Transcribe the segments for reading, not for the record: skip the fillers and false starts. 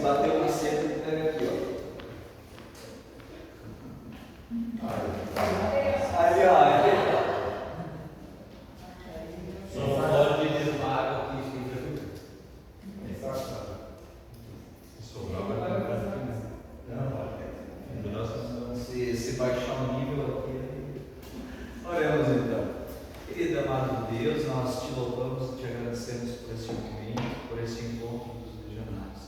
bater uma cedo, pega aqui, ó. Ali, ó. Só pode ter uma água aqui, se baixar o nível aqui. Oremos então. Querido amado Deus, nós te louvamos e te agradecemos por esse momento, por esse encontro dos legionários.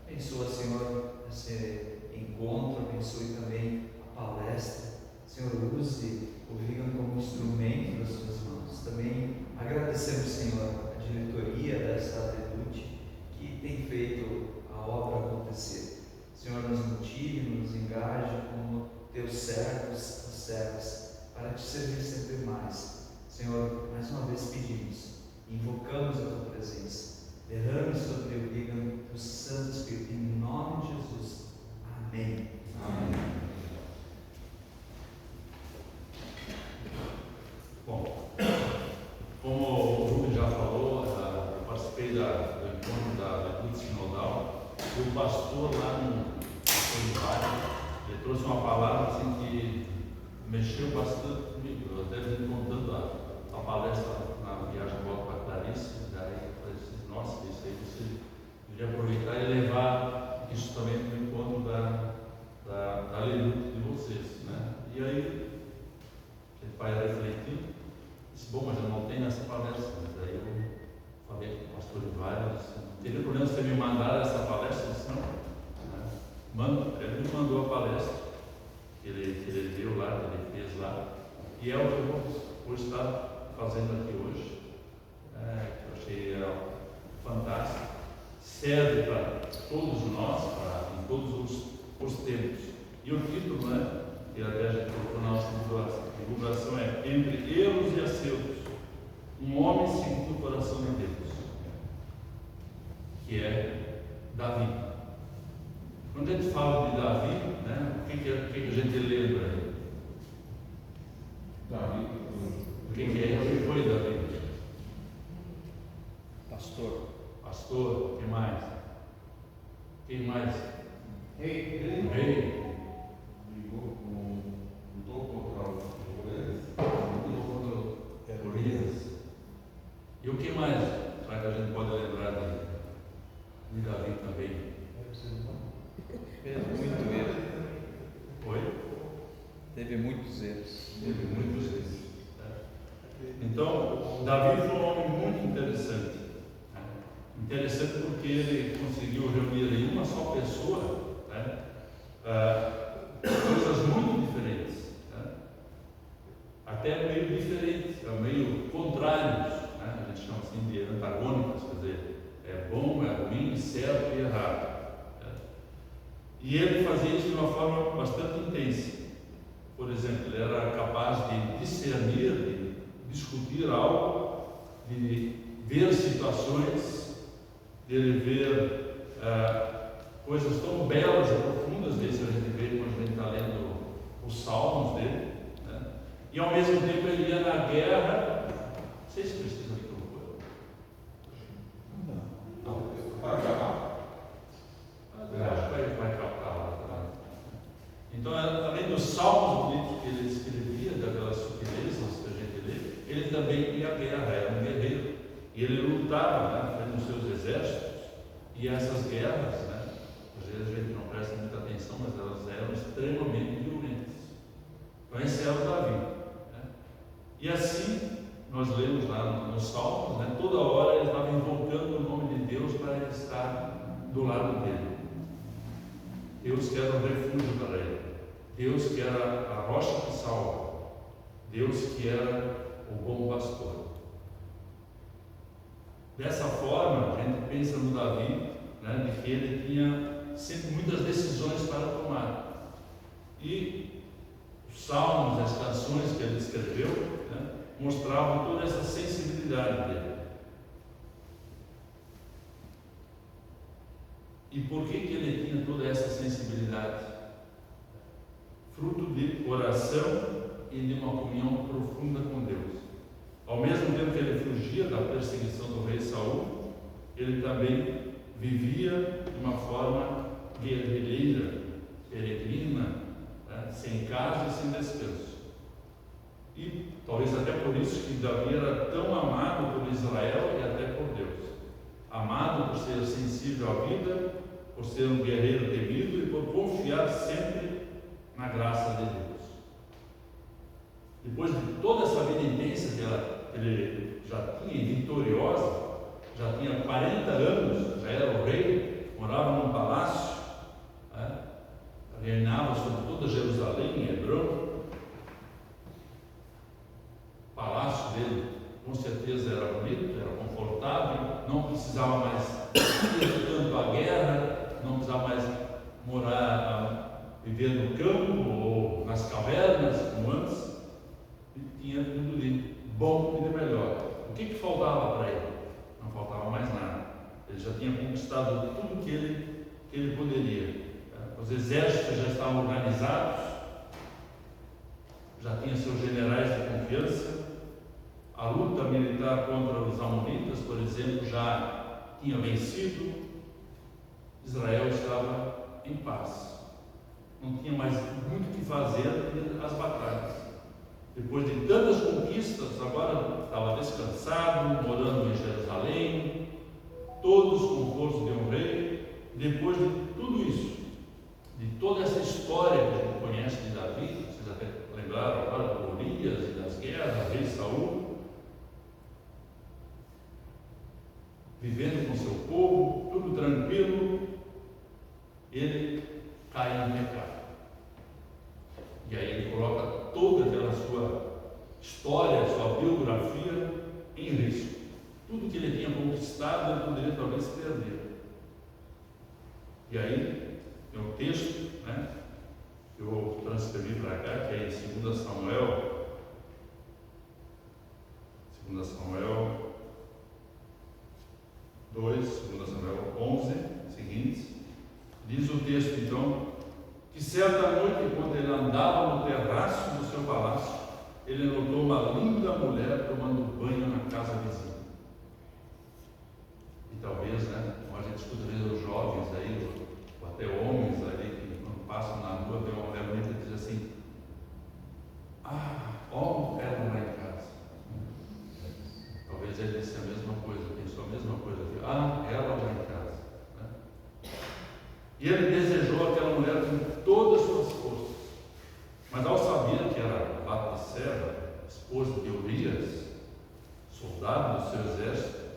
Abençoa, Senhor, esse encontro, abençoe também a palestra. Senhor, use o Vigan como instrumento das suas mãos. Também agradecemos, Senhor, a diretoria dessa Redute que tem feito a obra acontecer. Senhor, nos motive, nos engaje como teus servos e servas para te servir sempre mais. Senhor, mais uma vez pedimos, invocamos a tua presença. Derrame sobre o Vigan o Santo Espírito, em nome de Jesus. Amém. Amém. Bom, como o Rubem já falou, eu participei do encontro da Redute Sinodal, e o pastor lá no Solidário, ele trouxe uma palavra assim que mexeu bastante comigo. Eu até vim contando a palestra na viagem de volta para Clarice, daí eu falei assim, nossa, isso aí você devia aproveitar e levar isso também para o encontro da Redute de vocês, né? E aí, a gente vai refletir. Disse, bom, mas eu não tenho essa palestra. Mas daí eu falei com o pastor Ivário, disse, não teria problema se você me mandar essa palestra? Eu disse, não, manda. Ele me mandou a palestra que ele deu lá, que ele fez lá, e é o que eu vou estar fazendo aqui hoje, que eu achei fantástico. Serve para todos nós, em todos os tempos. E o título, né, que até a gente colocou na nossa divulgação é Entre Erros e Acertos, um homem segundo o coração de Deus, que é Davi. Quando a gente fala de Davi, né, o que a gente lembra aí? Davi. O que foi Davi? Pastor. Pastor, quem mais? Quem mais? Rei. Lutou contra o Golias. E o que mais? Será que a gente pode lembrar de Davi também? Fez muito erro. Oi? Teve muitos erros. Teve muitos erros. Então, Davi foi um homem muito interessante. Interessante porque ele conseguiu reunir em uma só pessoa, né, coisas muito diferentes, né, até meio diferentes, meio contrários, né, a gente chama assim de antagônicos, quer dizer, é bom, é ruim, certo e errado. Né. E ele fazia isso de uma forma bastante intensa. Por exemplo, ele era capaz de discernir, de discutir algo, de ver situações, de ele ver coisas tão belas e profundas desse, a gente vê quando a gente está lendo os salmos dele, né? E ao mesmo tempo ele ia na guerra. Não sei se precisa de microfone. Não. Para acabar. Acho que vai captar lá. Tá? Então, além dos salmos bonitos que ele escrevia, daquelas sutilezas que a gente lê, ele também ia à guerra, era um guerreiro. E ele lutava, né, nos seus exércitos, e essas guerras, né, às vezes a gente não presta muita atenção, mas elas eram extremamente violentas. Então esse era o Davi. Né? E assim, nós lemos lá nos Salmos, né, toda hora ele estava invocando o nome de Deus para ele estar do lado dele. Deus que era um refúgio para ele. Deus que era a rocha que salva. Deus que era o bom pastor. Dessa forma, a gente pensa no Davi, né, de que ele tinha sempre muitas decisões para tomar. E os salmos, as canções que ele escreveu, né, mostravam toda essa sensibilidade dele. E por que ele tinha toda essa sensibilidade? Fruto de oração e de uma comunhão profunda com Deus. Ao mesmo tempo que ele fugia da perseguição do rei Saul, ele também vivia de uma forma guerrilheira, peregrina, né? Sem casa e sem descanso. E talvez até por isso que Davi era tão amado por Israel e até por Deus. Amado por ser sensível à vida, por ser um guerreiro temido e por confiar sempre na graça de Deus. Depois de toda essa vida intensa que ele já tinha, vitoriosa, já tinha 40 anos, já era o rei, morava num palácio, né? Reinava sobre toda Jerusalém, em Hebron. O palácio dele, com certeza, era bonito, era confortável, não precisava mais ir tanto à guerra, não precisava mais viver no campo ou nas cavernas, como antes. Ele tinha tudo de bom e de melhor. O que faltava para ele? Não faltava mais nada. Ele já tinha conquistado tudo que ele poderia. Os exércitos já estavam organizados, já tinha seus generais de confiança. A luta militar contra os amonitas, por exemplo, já tinha vencido. Israel estava em paz. Não tinha mais muito o que fazer as batalhas. Depois de tantas conquistas, agora estava descansado, morando em Jerusalém, todos os confortos de um rei. Depois de tudo isso, de toda essa história que a gente conhece de Davi, vocês até lembraram agora de Golias e das guerras, rei Saul, vivendo com seu povo, tudo tranquilo, ele cai em pecado. E aí ele coloca toda aquela sua história, sua biografia em risco. Tudo que ele tinha conquistado, ele poderia talvez perder. E aí, tem um texto, né, que eu transcrevi para cá, que é em 2 Samuel 2, 2 Samuel 11, seguintes. Diz o texto, então, que certa noite, quando ele andava no terraço do seu palácio, ele notou uma linda mulher tomando banho na casa vizinha. E talvez, né, como a gente escuta os jovens aí, ou até homens ali, que quando passam na rua, vê uma mulher bonita e diz assim: ó, ela não vai em casa. Talvez ele disse a mesma coisa, pensou a mesma coisa aqui: ela vai em casa. E ele desejou aquela mulher com todas as suas forças. Mas ao saber que era Batseba, esposa de Urias, soldado do seu exército,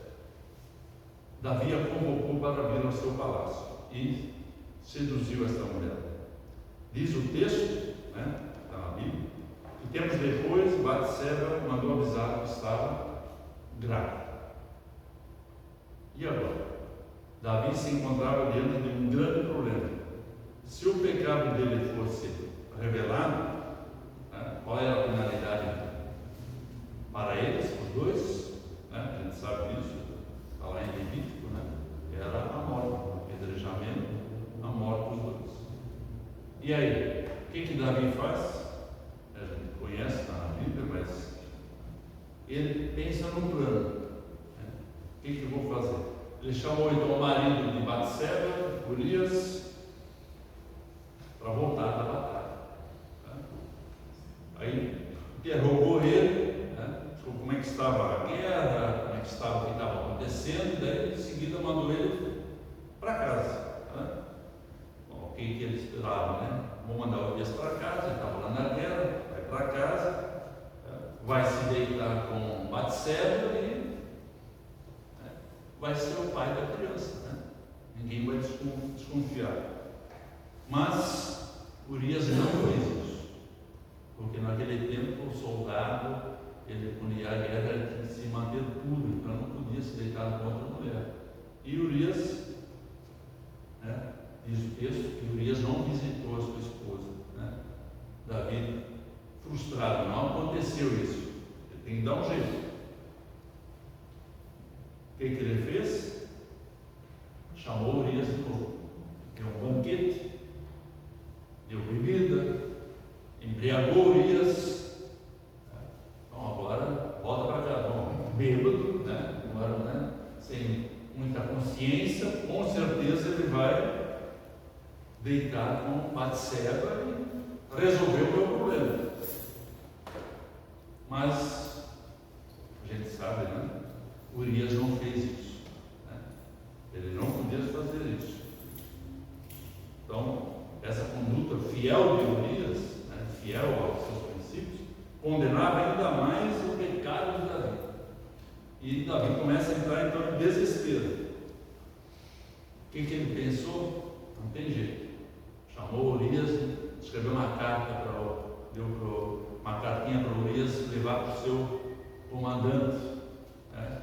Davi a convocou para vir ao seu palácio e seduziu esta mulher. Diz o texto, né, está na Bíblia, que tempos depois Batseba mandou avisar que estava grávida. E agora? Davi se encontrava diante de um grande problema. Se o pecado dele fosse revelado, né, qual era a finalidade para eles, os dois? Né, a gente sabe disso, está lá em Levítico, né, era a morte, o apedrejamento, a morte dos dois. E aí, o que Davi faz? A gente conhece, está na Bíblia, mas ele pensa num plano. Né? O que eu vou fazer? Ele chamou então o marido de Batseba, Urias, para voltar da batalha. Né? Aí interrogou ele, né? Como é que estava a guerra, como é que estava o que estava acontecendo, e daí em seguida mandou ele para casa. Né? Bom, o que ele esperava, né? Vou mandar o Urias para casa, ele estava lá na guerra, vai para casa, vai se deitar com Batseba e vai ser o pai da criança, né? Ninguém vai desconfiar. Mas Urias não fez isso, porque naquele tempo o soldado, ele quando ia à guerra, ele tinha que se manter puro, então não podia se deitar com outra mulher. E Urias, né, diz o texto que Urias não visitou a sua esposa, né? Davi, frustrado, não aconteceu isso, ele tem que dar um jeito. O que ele fez? Chamou Urias de novo, deu um banquete, deu bebida, embriagou Urias. Então agora volta para cá, bêbado, né? Agora, né? Sem muita consciência, com certeza ele vai deitar com Batseba e resolver o meu problema. Mas a gente sabe, né? Urias não fez isso, né? Ele não podia fazer isso. Então, essa conduta fiel de Urias, né, fiel aos seus princípios, condenava ainda mais o pecado de Davi. E Davi começa a entrar então em desespero. O que ele pensou? Não tem jeito. Chamou Urias, escreveu uma carta uma cartinha para Urias levar para o seu comandante. Né?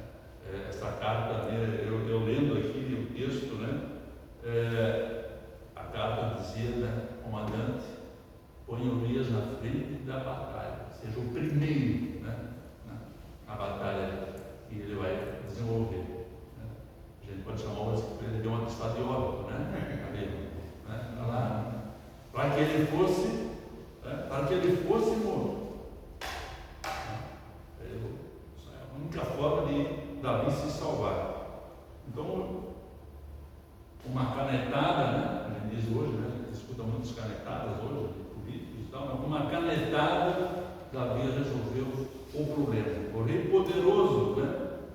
Essa carta, eu lendo aqui o texto, né? A carta dizia, né, comandante, põe Urias na frente da batalha, seja o primeiro, né, na batalha que ele vai desenvolver. Né? A gente pode chamar Urias porque ele deu uma atestado de óbito, né? Para que ele fosse morto. Essa é a única forma de Davi se salvar. Então, uma canetada, né? A gente diz hoje, né? A gente escuta muitas canetadas hoje, políticos e tal, mas uma canetada, Davi resolveu o problema. O rei poderoso, né?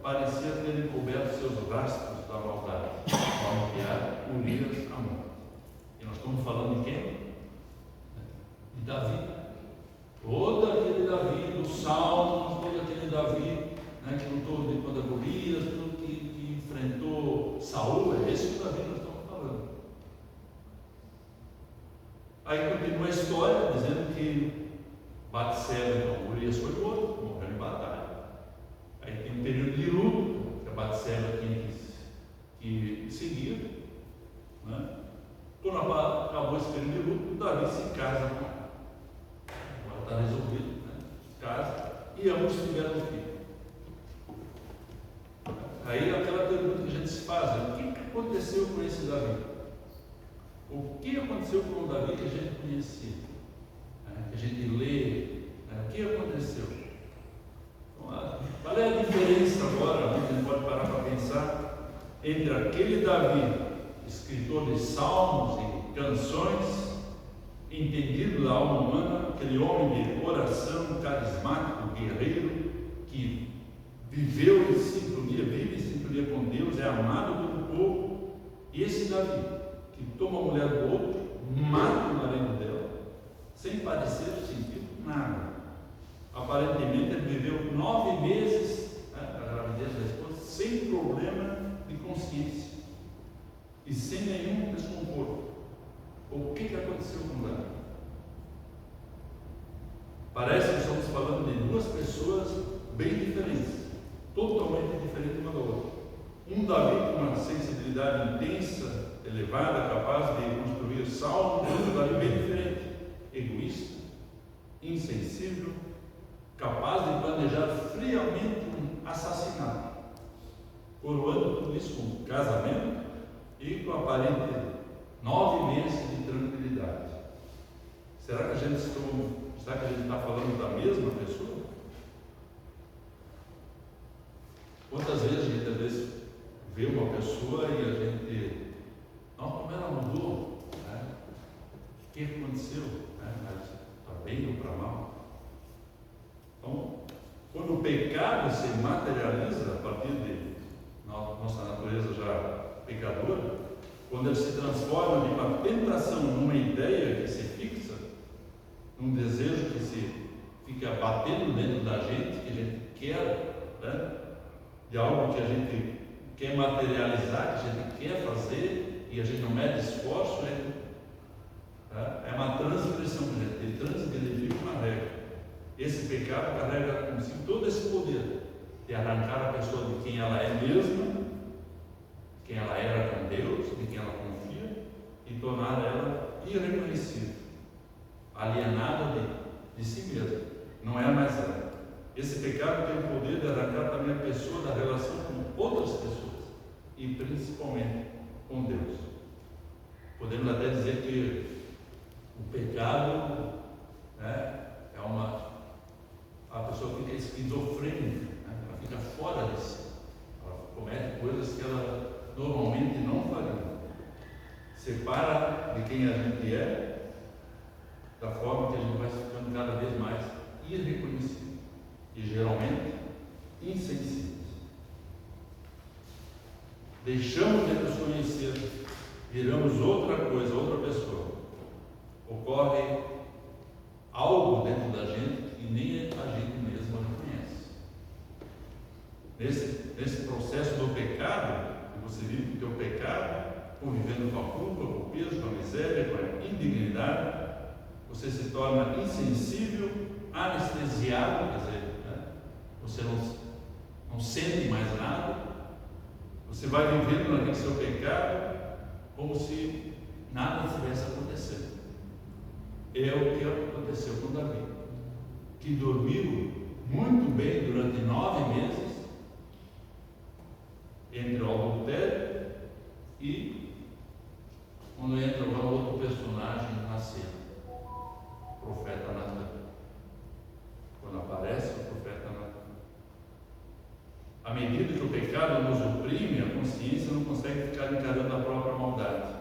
Parecia ter encoberto seus rastros da maldade, ao enviar Urias à morte. E nós estamos falando de quem? De Davi. Todo aquele Davi dos Salmos, todo aquele Davi, né, que lutou contra Golias, que enfrentou Saul, é esse Davi que nós estamos falando. Aí continua a história dizendo que Batseba, então, Urias foi morto, morreu em batalha. Aí tem um período de luto que a Batseba tinha que seguir, né? Quando acabou esse período de luto, Davi se casa com ela. Agora está resolvido, né? Casa, e ambos tiveram um filho. Aí aquela pergunta que a gente se faz, né? O que aconteceu com esse Davi? O que aconteceu com o Davi que a gente conhecia? Né? Que a gente lê? Né? O que aconteceu? Então, qual é a diferença agora, né? A gente pode parar para pensar, entre aquele Davi, escritor de salmos e canções, entendido da alma humana, aquele homem de coração carismático, guerreiro, que viveu em sintonia, vive em sintonia com Deus, é amado pelo povo, e esse Davi, que toma a mulher do outro, mata o marido dela, sem parecer sentir nada. Aparentemente ele viveu 9 meses, né, a gravidez da esposa, sem problema de consciência e sem nenhum desconforto. O que aconteceu com Davi? Parece que estamos falando de duas pessoas bem diferentes, totalmente diferentes uma da outra. Um Davi com uma sensibilidade intensa, elevada, capaz de construir salmos, outro Davi bem diferente, egoísta, insensível, capaz de planejar friamente um assassinato, coroando tudo isso com casamento e com aparente 9 meses de tranquilidade. Será que a gente está falando da mesma pessoa? Quantas vezes a gente às vezes vê uma pessoa e a gente, nossa, como ela mudou, né? O que aconteceu? Né? Para bem ou para mal? Então, quando o pecado se materializa a partir de nossa natureza já pecadora, quando ele se transforma de uma tentação numa ideia que se fixa, num desejo que se fica batendo dentro da gente, que a gente quer, né? De algo que a gente quer materializar, que a gente quer fazer e a gente não mede esforço, né? É uma transgressão, que a gente transgrediu uma regra. Esse pecado carrega consigo todo esse poder de arrancar a pessoa de quem ela é mesma, de quem ela era com Deus, de quem ela confia, e tornar ela irreconhecível, alienada de si mesma. Não é mais ela. Esse pecado tem o poder de arrancar também a pessoa da relação com outras pessoas, e principalmente com Deus. Podemos até dizer que o pecado, né, a pessoa fica esquizofrênica, né? Ela fica fora de si, ela comete coisas que ela normalmente não faria. deixamos de nos conhecer, viramos outra coisa, outra pessoa. Ocorre algo dentro da gente que nem a gente mesmo reconhece. Nesse processo do pecado, que você vive com o teu pecado, convivendo com a culpa, com o peso, com a miséria, com a indignidade, você se torna insensível, anestesiado, quer dizer, né? Você não sente mais nada, você vai vivendo naquele seu pecado como se nada estivesse acontecendo. É o que aconteceu com Davi, que dormiu muito bem durante 9 meses entre o adultério e quando entra agora outro personagem na cena, o profeta Natan. Quando aparece o profeta Natan, à medida que o pecado nos oprime, a consciência não consegue ficar encarando a própria maldade,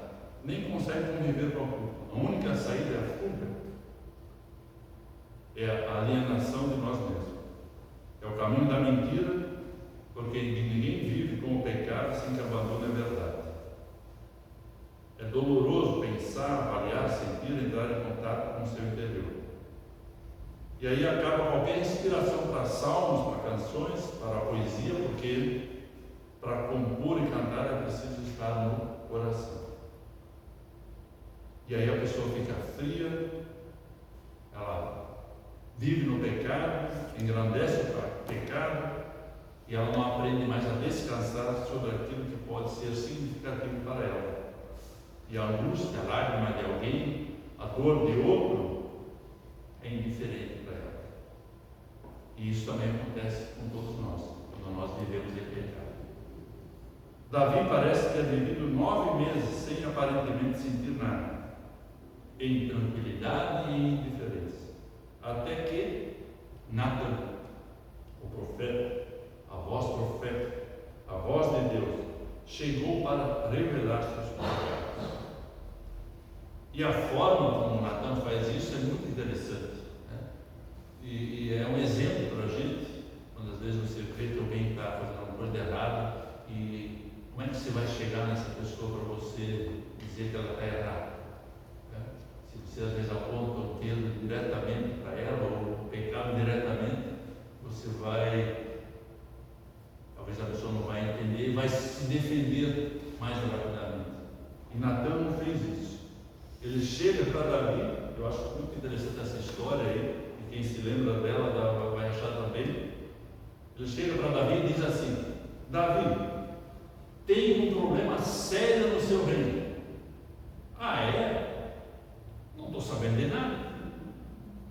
nem consegue conviver com a culpa. A única saída é a fuga, é a alienação de nós mesmos, é o caminho da mentira, porque ninguém vive com o pecado sem que abandone a verdade. É doloroso pensar, avaliar, sentir, entrar em contato com o seu interior. E aí acaba qualquer inspiração para salmos, para canções, para a poesia, porque para compor e cantar é preciso estar no coração. E aí a pessoa fica fria, ela vive no pecado, engrandece o pecado, e ela não aprende mais a descansar sobre aquilo que pode ser significativo para ela. E a angústia, a lágrima de alguém, a dor de outro, é indiferente para ela. E isso também acontece com todos nós, quando nós vivemos em pecado. Davi parece ter vivido 9 meses sem aparentemente sentir nada, em tranquilidade e em indiferença, até que Natan, o profeta, a voz profética, a voz de Deus, chegou para revelar seus pecados. E a forma como Natan faz isso é muito interessante, né? E é um exemplo para a gente, quando às vezes você vê que alguém está fazendo uma coisa errada, e como é que você vai chegar nessa pessoa para você dizer que ela está errada? Se você às vezes aponta o dedo diretamente para ela, ou o pecado diretamente, você vai, talvez a pessoa não vai entender e vai se defender mais rapidamente. E Natan não fez isso. Ele chega para Davi, eu acho muito interessante essa história aí, e quem se lembra dela vai achar também. Ele chega para Davi e diz assim: Davi, tem um problema sério no seu reino. Ah, é? Não estou sabendo de nada.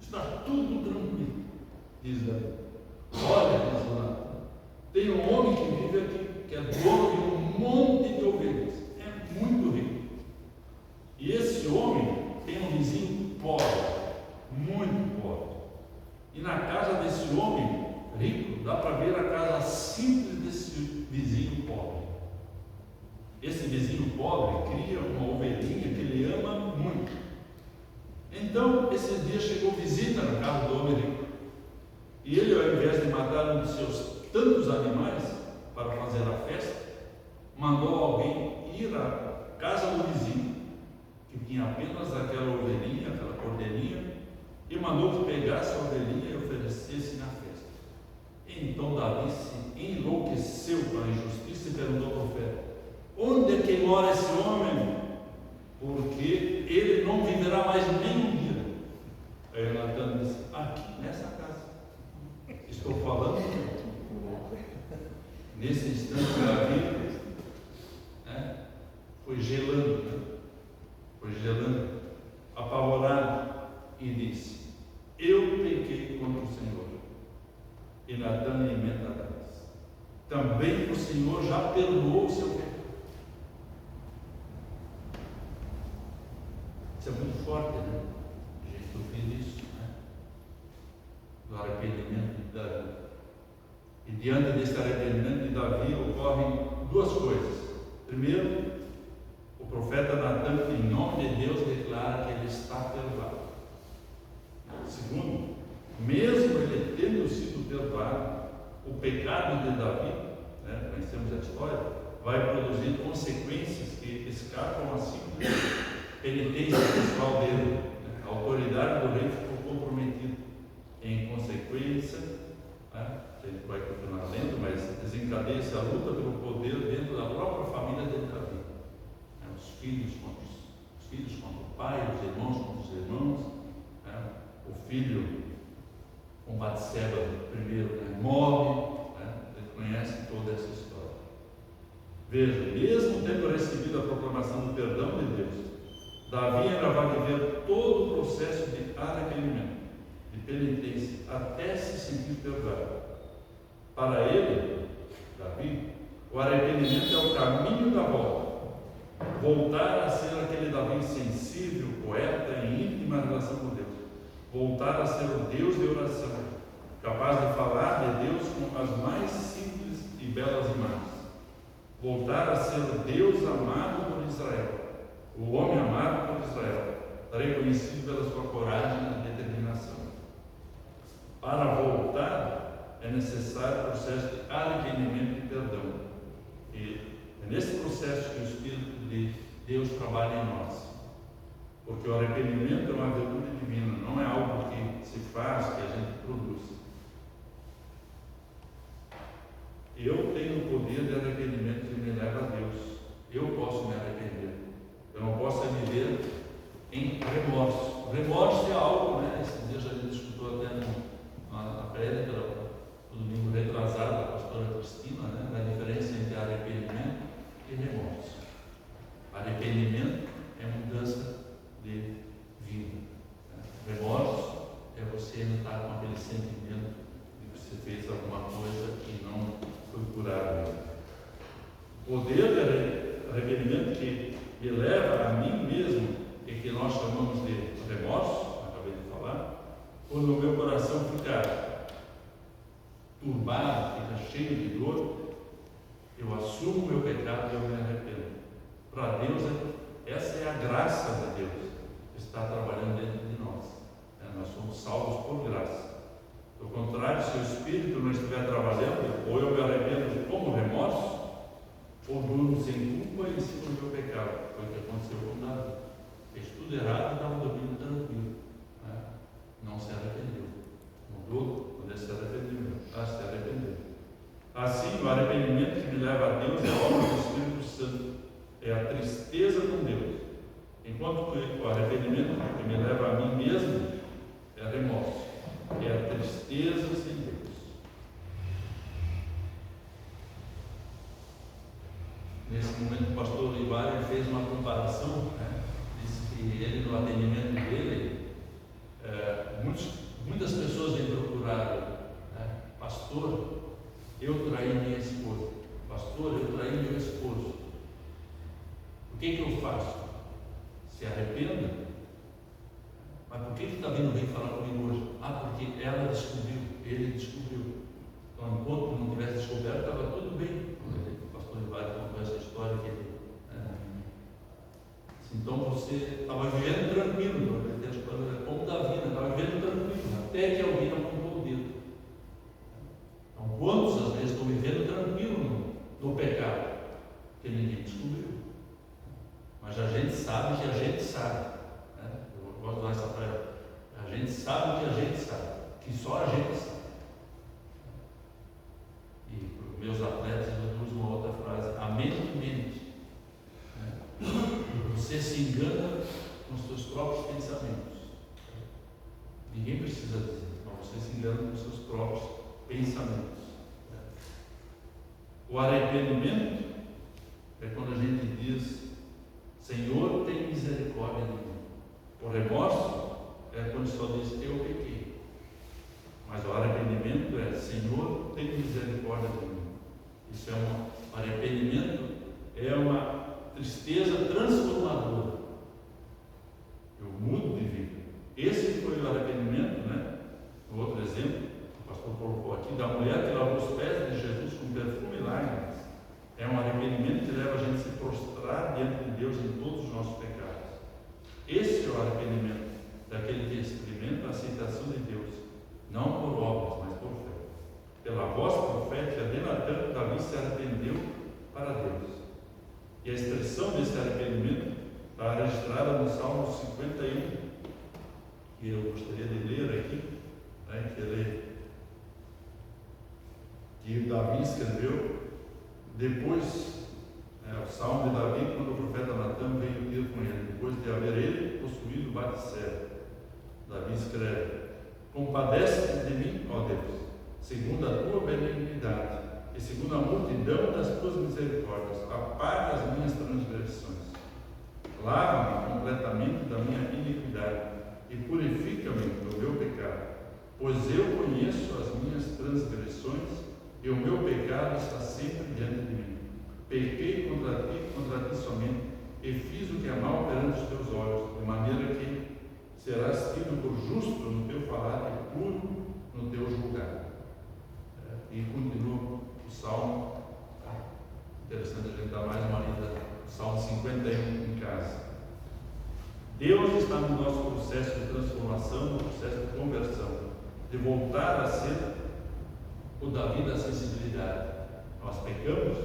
Está tudo tranquilo, diz Davi. Olha, diz Natan, tem um homem que vive aqui, que é dono de um monte de ovelhas, é muito rico. E esse homem tem um vizinho pobre, muito pobre. E na casa desse homem rico, dá para ver a casa simples desse vizinho pobre. Esse vizinho pobre cria uma ovelhinha que ele ama muito. Então, esses dias chegou visita na casa do homem rico. E ele, ao invés de matar um dos seus tantos animais para fazer a festa, mandou alguém ir à casa do vizinho, que tinha apenas aquela ovelhinha, aquela cordeirinha, e mandou que pegasse a ovelhinha e oferecesse na festa. Então Davi se enlouqueceu com a injustiça e perguntou ao profeta: onde é que mora esse homem? Porque ele não viverá mais nem um dia. Aí Natan disse: aqui, nessa casa. Estou falando. Nesse instante Davi foi gelando, apavorado, e disse: eu pequei contra o Senhor. E Natan emenda atrás: também o Senhor já perdoou o seu pecado. Isso é muito forte, né? A gente ouvir isso, né? Do arrependimento de Davi. E diante desse arrependimento de Davi ocorrem duas coisas. Primeiro, o profeta Natan, em nome de Deus, declara que ele está perdoado. Segundo, mesmo ele tendo sido perdoado, o pecado de Davi, conhecemos a história, vai produzir consequências que escapam a simples penitência pessoal dele. A autoridade do rei ficou comprometida. Em consequência, a gente vai continuar lendo, mas desencadeia-se a luta pelo poder dentro da própria família de Davi. Os filhos contra o pai, os irmãos contra os irmãos, o filho com Batseba primeiro morre, ele conhece toda essa história. Veja, mesmo tendo recebido a proclamação do perdão de Deus, Davi ainda vai viver todo o processo de arrependimento, de penitência, até se sentir perdoado. Para ele, Davi, o arrependimento é o caminho da volta. Voltar a ser aquele Davi sensível, poeta, em íntima relação com Deus. Voltar a ser o Deus de oração, capaz de falar de Deus com as mais simples e belas imagens. Voltar a ser o Deus amado por Israel, o homem amado por Israel, reconhecido pela sua coragem e determinação. Para voltar é necessário o processo de arrependimento e perdão. E é nesse processo que o Espírito de Deus trabalha em nós. Porque o arrependimento é uma virtude divina, não é algo que se faz, que a gente produz. Eu tenho o poder de arrependimento que me leva a Deus. Eu posso me arrepender. Eu não posso viver em remorso. Remorso é algo, esse dia já a gente escutou até na prédica do domingo retrasado da pastora Cristina, da diferença entre arrependimento e remorso. Arrependimento é mudança de vida. Remorso é você ainda estar com aquele sentimento de que você fez alguma coisa e não foi curado. O poder do arrependimento que me leva a mim mesmo e que nós chamamos de remorso, acabei de falar, quando o meu coração fica turbado, fica cheio de dor, eu assumo o meu pecado e eu me arrependo. Para Deus, essa é a graça de Deus que está trabalhando dentro de nós. Nós somos salvos por graça. Do contrário, se o Espírito não estiver trabalhando, ou eu me arrependo como remorso, ou durmo sem culpa em cima do meu pecado. Foi o que aconteceu com Davi. Fez tudo errado e estava dormindo tranquilo. Não se arrependeu. Mudou quando ele se arrependeu. Se arrependeu. Assim, o arrependimento que me leva a Deus é a obra do Espírito Santo. É a tristeza com Deus. Enquanto o arrependimento que me leva a mim mesmo é remorso. É a tristeza sem Deus. Nesse momento, o pastor Olivário fez uma comparação, disse que ele, no atendimento dele, muitas pessoas vêm procurar, pastor, eu traí minha esposa, pastor, eu traí meu esposo, o que eu faço? Se arrependa? Mas por que está vindo vir falar comigo hoje? Porque ela descobriu, ele descobriu. Então, enquanto não tivesse descoberto, estava tudo bem. O pastor Olivário contou essa história que ele. Então você estava vivendo tranquilo, como Davi, estava vivendo tranquilo, até que alguém apontou o dedo. Então, quantos às vezes estão vivendo tranquilo no pecado? Que ninguém descobriu. Mas a gente sabe que a gente sabe. Eu gosto de dar essa frase. A gente sabe que a gente sabe. Que só a gente sabe. E para os meus atletas eu uso uma outra frase. A mente mente. Você se engana com os seus próprios pensamentos. Ninguém precisa dizer, mas você se engana com os seus próprios pensamentos. O arrependimento é quando a gente diz: Senhor, tem misericórdia de mim. O remorso é quando só diz: eu pequei. Mas o arrependimento é: Senhor, tem misericórdia de mim. Isso é um arrependimento, é uma tristeza transformadora. Eu mudo de vida. Esse foi o arrependimento, O outro exemplo, o pastor colocou aqui, da mulher que lavou os pés de Jesus com perfume e lágrimas. É um arrependimento que leva a gente a se prostrar diante de Deus em todos os nossos pecados. Esse é o arrependimento daquele que experimenta a aceitação de Deus, não por obras, mas por fé. Pela voz profética de Natan, Davi se arrependeu para Deus. E a expressão desse arrependimento está registrada no Salmo 51, que eu gostaria de ler aqui, né, que Davi escreveu depois, o Salmo de Davi, quando o profeta Natan veio ter com ele, depois de haver ele possuído Batseba. Davi escreve: compadece-te de mim, ó Deus, segundo a tua benignidade e segundo a multidão das tuas misericórdias, apaga as minhas transgressões. Lava-me completamente da minha iniquidade e purifica-me do meu pecado, pois eu conheço as minhas transgressões e o meu pecado está sempre diante de mim. Pequei contra ti somente, e fiz o que é mal perante os teus olhos, de maneira que serás tido por justo no teu falar e puro no teu julgar. E continua o Salmo. Interessante a gente dar mais uma lida. Salmo 51 em casa. Deus está no nosso processo de transformação, no processo de conversão, de voltar a ser o Davi da sensibilidade. Nós pecamos,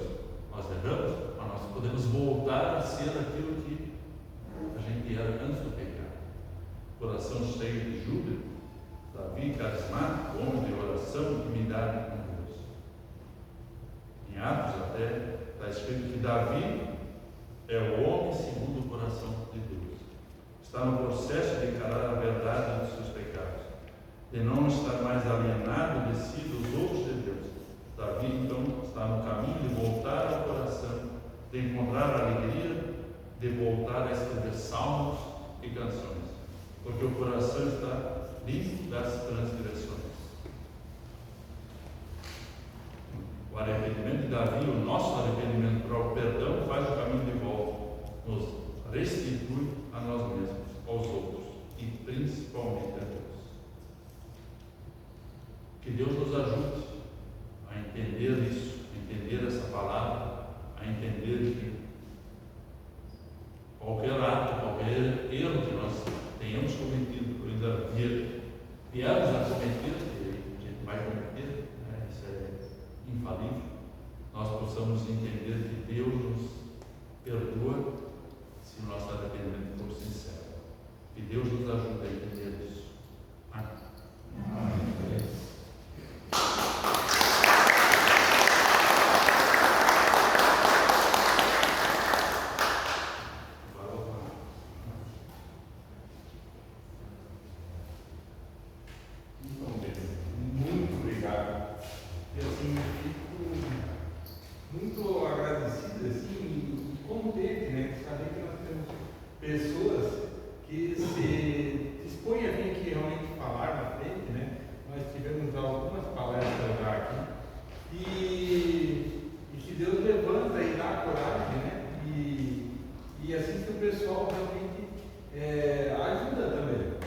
nós erramos, mas nós podemos voltar a ser aquilo que a gente era antes do pecado. Coração cheio de júbilo, Davi carismático, homem de oração, intimidade com Deus. Em Atos até está escrito que Davi é o homem segundo o coração de Deus. Está no processo de encarar a verdade dos seus pecados, de não estar mais alienado de si dos outros de Deus. Davi então está no caminho de voltar ao coração, de encontrar a alegria, de voltar a escrever salmos e canções, porque o coração está limpo das transgressões. O arrependimento de Davi, o nosso arrependimento para o perdão, faz o caminho de volta, nos restitui a nós mesmos, aos outros e principalmente a Deus. Que Deus nos ajude a entender isso, a entender essa palavra, a entender que qualquer ato, qualquer erro que nós tenhamos cometido, ou ainda viemos a cometer, que a gente vai cometer, isso é infalível, nós possamos entender que Deus nos perdoa se o nosso arrependimento for sincero. Que Deus nos ajude a entender isso. Amém. Amém. Muito obrigado. E assim, fico muito agradecido assim, e contente, né? Saber que nós temos pessoas que se dispõem a vir aqui realmente falar na frente, né? Nós tivemos algumas palestras já aqui e que Deus levanta e dá coragem, né? E assim que o pessoal realmente ajuda também.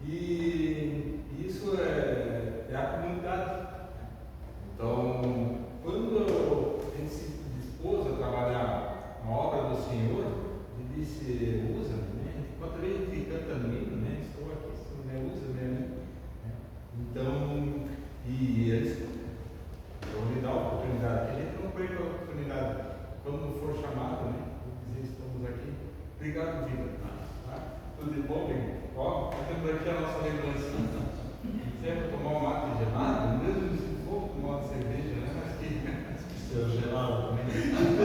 E isso é a comunidade. Então, quando a gente se dispôs a trabalhar na obra do Senhor, ele disse: usa-me, né? Quantas vezes a gente canta no hino, né? Estou aqui, né? Usa-me. Então, e eles vão me dar a oportunidade. A gente não perca a oportunidade. Quando for chamado, né? Dizer: estamos aqui. Obrigado, vida. Tá? Tudo de bom, irmão? Ó, temos aqui a nossa lembrancinha. Sempre tomar um mate gelado, mesmo se for tomar uma cerveja, né? Mas que Seu gelado também.